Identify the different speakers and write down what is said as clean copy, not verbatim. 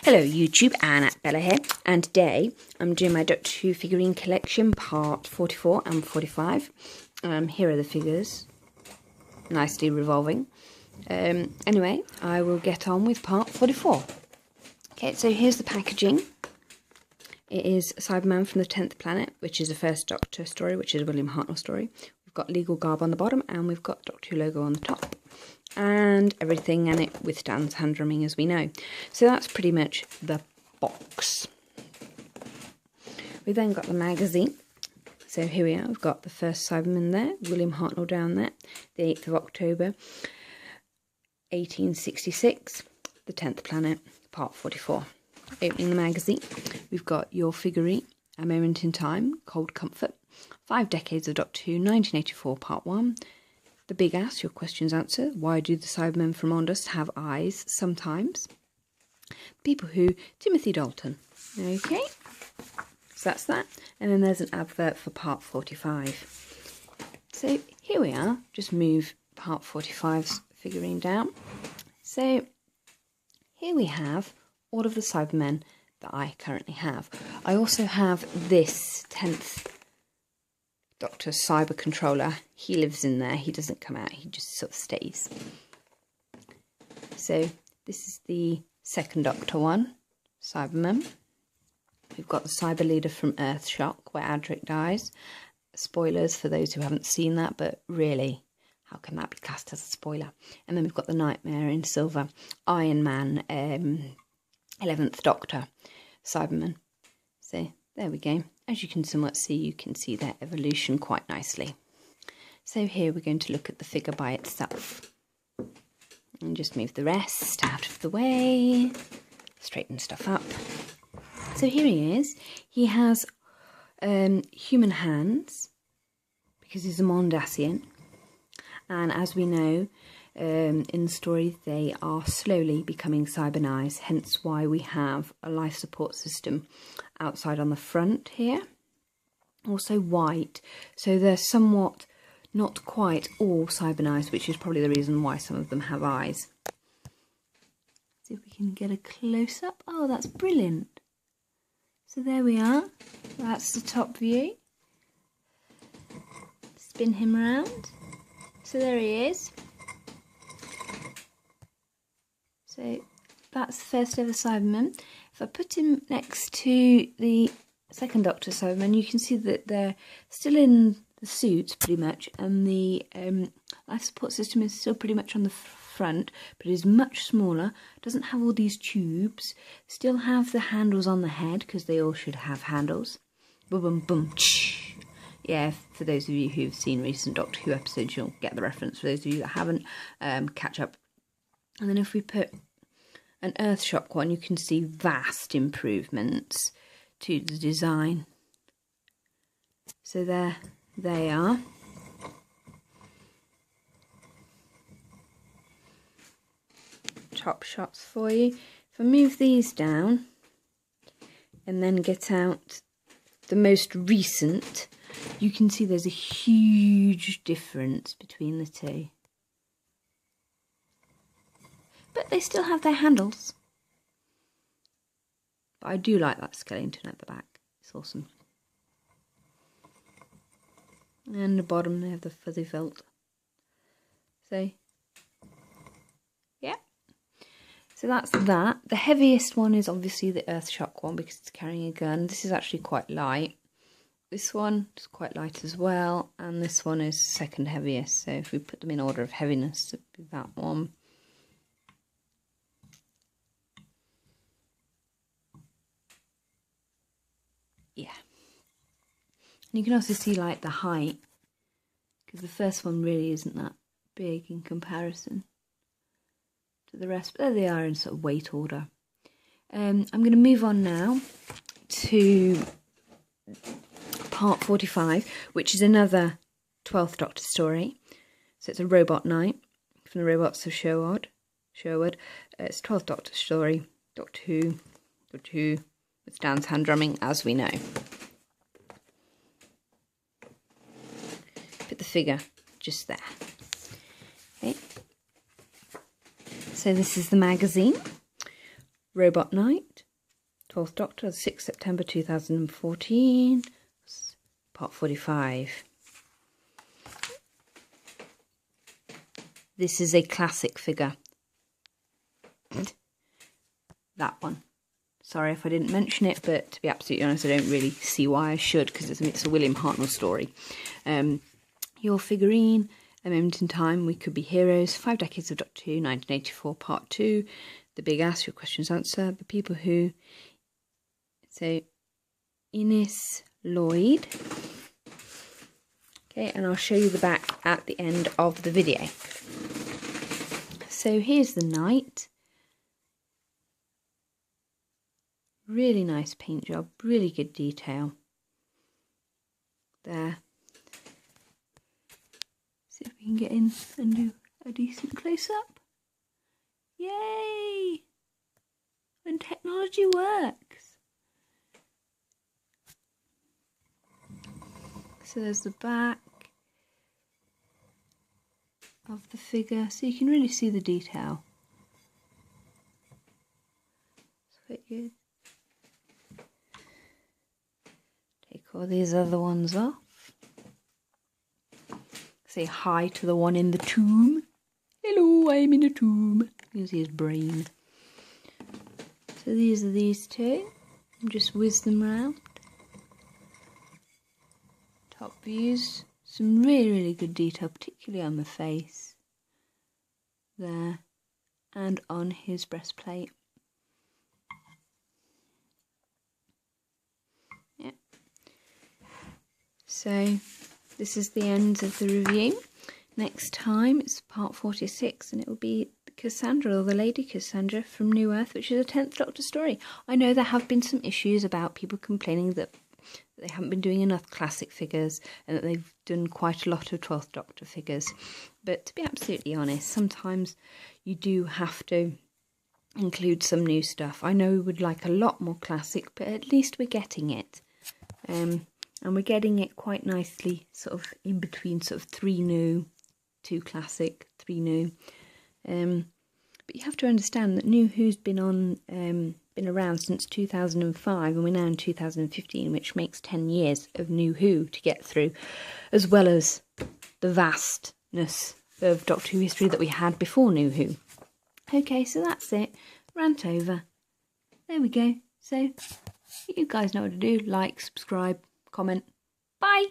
Speaker 1: Hello YouTube, Anna Bella here, and today I'm doing my Doctor Who figurine collection part 44 and 45. Here are the figures, nicely revolving. Anyway, I will get on with part 44. Okay, so here's the packaging. It is Cyberman from the 10th Planet, which is the first Doctor story, which is a William Hartnell story. We've got legal garb on the bottom, and we've got Doctor Who logo on the top. And everything, and it withstands hand drumming, as we know. So that's pretty much the box. We've then got the magazine. So here we are, we've got the first Cyberman there, William Hartnell down there, the 8th of October, 1866, the 10th Planet, part 44. Opening the magazine, we've got Your Figurine, A Moment in Time, Cold Comfort, 5 Decades of Doctor Who, 1984, part 1. The Big Ass, your questions answered. Why do the Cybermen from Mondas have eyes sometimes? People Who, Timothy Dalton. Okay, so that's that. And then there's an advert for part 45. So here we are, just move part 45's figurine down. So here we have all of the Cybermen that I currently have. I also have this 10th Doctor Cyber Controller. He lives in there, he doesn't come out, he just sort of stays. So this is the second Doctor one, Cyberman. We've got the Cyber Leader from Earthshock, where Adric dies. Spoilers for those who haven't seen that, but really, how can that be classed as a spoiler? And then we've got the Nightmare in Silver, Iron Man, 11th Doctor, Cyberman. So there we go. As you can somewhat see, you can see their evolution quite nicely. So here we're going to look at the figure by itself. And just move the rest out of the way. Straighten stuff up. So here he is. He has human hands, because he's a Mondasian. And as we know, in the story, they are slowly becoming cybernised, hence why we have a life support system outside on the front here. Also white, so they're somewhat, not quite all cybernised, which is probably the reason why some of them have eyes. See if we can get a close-up. Oh, that's brilliant. So there we are, that's the top view. Spin him around. So there he is. So that's the first ever Cyberman. If I put him next to the second Doctor Cyberman, you can see that they're still in the suits pretty much, and the life support system is still pretty much on the front, but is much smaller, doesn't have all these tubes, still have the handles on the head, because they all should have handles. Boom, boom, boom. Yeah, for those of you who've seen recent Doctor Who episodes, you'll get the reference. For those of you that haven't, catch up. And then if we put an Earthshock one, you can see vast improvements to the design. So there they are. Top shots for you. If I move these down and then get out the most recent, you can see there's a huge difference between the two. But they still have their handles. But I do like that skeleton at the back. It's awesome. And the bottom, they have the fuzzy felt. So, yeah. So that's that. The heaviest one is obviously the Earthshock one, because it's carrying a gun. This is actually quite light. This one is quite light as well. And this one is second heaviest. So if we put them in order of heaviness, it would be that one. Yeah, and you can also see like the height, because the first one really isn't that big in comparison to the rest, but there they are in sort of weight order. I'm going to move on now to part 45, which is another 12th Doctor story. So it's a robot night from the Robots of Sherwood. It's 12th Doctor story, Doctor Who. Withstands hand drumming, as we know. Put the figure just there. Okay. So this is the magazine. Robot Night, 12th Doctor, 6th September 2014, part 45. This is a classic figure. That one. Sorry if I didn't mention it, but to be absolutely honest, I don't really see why I should, because it's a William Hartnell story. Your Figurine, A Moment in Time, We Could Be Heroes, 5 Decades of Doctor Who, 1984, Part 2, The Big Ask, Your Questions Answer, The People Who. So, Ines Lloyd. Okay, and I'll show you the back at the end of the video. So here's the night. Really nice paint job, really good detail. There. See if we can get in and do a decent close-up. Yay! When technology works. So there's the back of the figure, so you can really see the detail. It's quite good. Take all these other ones off. Say hi to the one in the tomb. Hello, I'm in a tomb. You can see his brain. So these are these two. And just whiz them round. Top views. Some really, really good detail, particularly on the face. There. And on his breastplate. Yeah. So this is the end of the review. Next time it's part 46 and it will be Cassandra, or the Lady Cassandra from New Earth, which is a 10th Doctor story. I know there have been some issues about people complaining that they haven't been doing enough classic figures and that they've done quite a lot of 12th Doctor figures. But to be absolutely honest, sometimes you do have to include some new stuff. I know we would like a lot more classic, but at least we're getting it. And we're getting it quite nicely, sort of in between sort of 3 new, 2 classic, 3 new. But you have to understand that New Who's been around since 2005, and we're now in 2015, which makes 10 years of New Who to get through, as well as the vastness of Doctor Who history that we had before New Who. Okay, so that's it. Rant over. There we go. So you guys know what to do. Like, subscribe, comment. Bye!